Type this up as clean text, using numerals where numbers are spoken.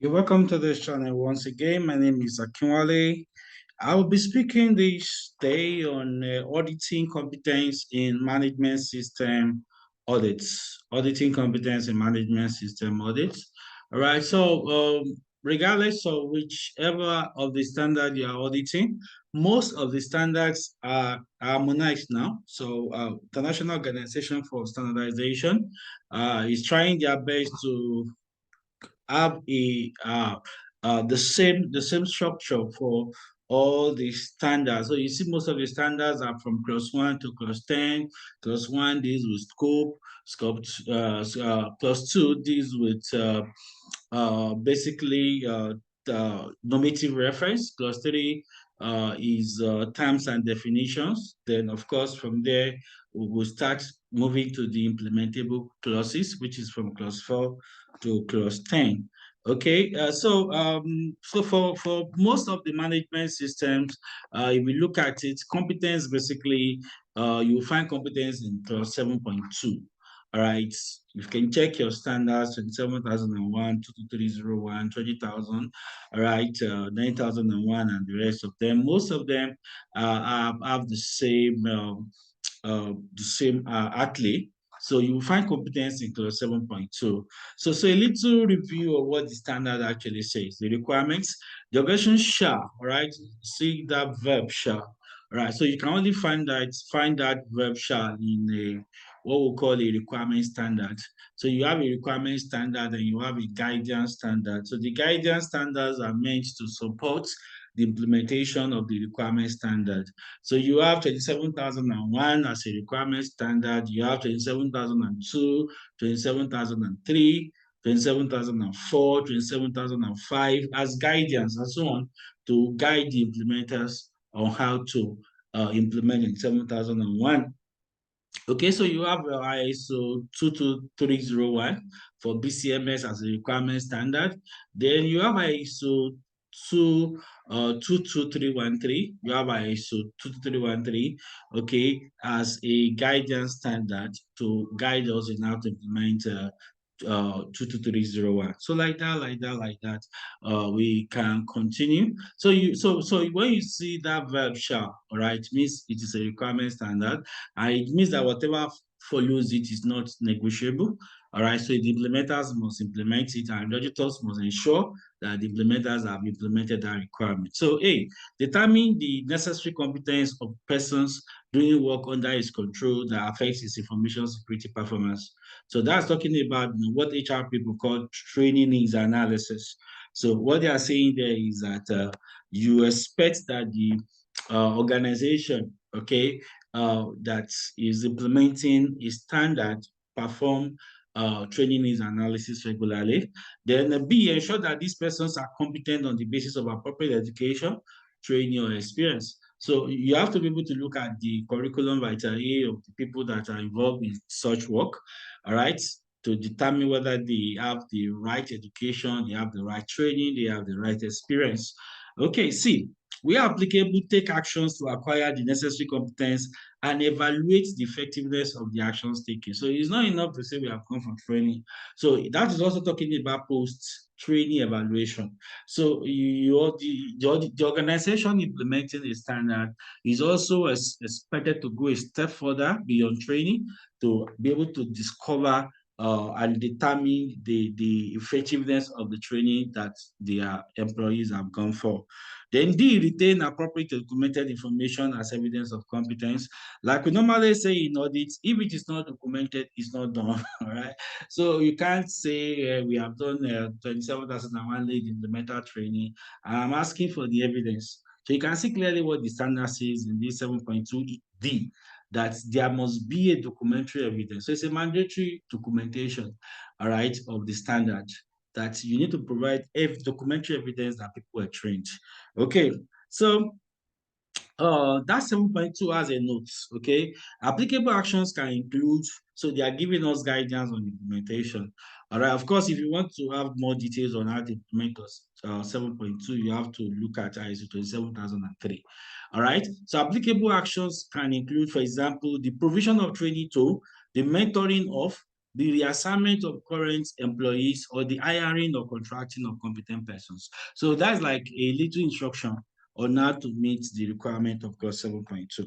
You're welcome to this channel once again. My name is Akinwale. I will be speaking this day on auditing competence in management system audits, auditing competence in management system audits. All right. So, regardless of whichever of the standard you are auditing, most of the standards are harmonized now. So, International Organization for Standardization is trying their best to have the same structure for all the standards. So you see, most of the standards are from class 1 to class 10. Class 1 deals with class 2 deals with basically the normative reference. Class 3 is terms and definitions. Then, of course, from there, we will start moving to the implementable clauses, which is from class 4 to class 10. Okay, so for most of the management systems, if we look at it, competence basically, you will find competence in class 7.2. All right, you can check your standards: 27,001, 22301, 20,000. All right, 9,001, and the rest of them. Most of them have the same athlete. So you will find competence in clause 7.2. So a little review of what the standard actually says. The requirements, the organization shall, all right, see that verb shall. All right, so you can only find that verb shall in a what we call a requirement standard. So you have a requirement standard and you have a guidance standard. So the guidance standards are meant to support the implementation of the requirement standard. So you have 27,001 as a requirement standard, you have 27,002, 27,003, 27,004, 27,005 as guidance and so on to guide the implementers on how to implement in 7,001. Okay, so you have ISO 22301 for BCMS as a requirement standard. Then you have ISO 22313. You have ISO 22313, okay, as a guidance standard to guide us in how to implement 22301. So like that, we can continue. So when you see that verb shall, all right, it means it is a requirement standard, and it means that whatever follows it is not negotiable. All right, so the implementers must implement it, and auditors must ensure that the implementers have implemented that requirement. So, A, determine the necessary competence of persons doing work under his control that affects his information security performance. So that's talking about what HR people call training needs analysis. So what they are saying there is that you expect that the organization, okay, that is implementing a standard perform training needs analysis regularly. Then B, ensure that these persons are competent on the basis of appropriate education, training, or experience. So you have to be able to look at the curriculum vitae of the people that are involved in such work, all right, to determine whether they have the right education, they have the right training, they have the right experience. Okay, see, where applicable, take actions to acquire the necessary competence and evaluate the effectiveness of the actions taken. So it's not enough to say we have come for training. So that is also talking about post-training evaluation. So the organization implementing a standard is also expected to go a step further beyond training to be able to discover and determine the effectiveness of the training that their employees have gone for. Then D, retain appropriate documented information as evidence of competence. Like we normally say in audits, if it is not documented, it's not done. All right. So you can't say we have done 27,001 lead implementer training. I'm asking for the evidence. So you can see clearly what the standard says in this 7.2D, that there must be a documentary evidence. So it's a mandatory documentation, all right, of the standard, that you need to provide documentary evidence that people were trained. Okay, so that 7.2 has a note, okay? Applicable actions can include, so they are giving us guidance on implementation. All right, of course, if you want to have more details on how to implement 7.2, you have to look at ISO 27003. All right, so applicable actions can include, for example, the provision of training tool, the mentoring of, the reassignment of current employees, or the hiring or contracting of competent persons. So that's like a little instruction on how to meet the requirement of clause 7.2.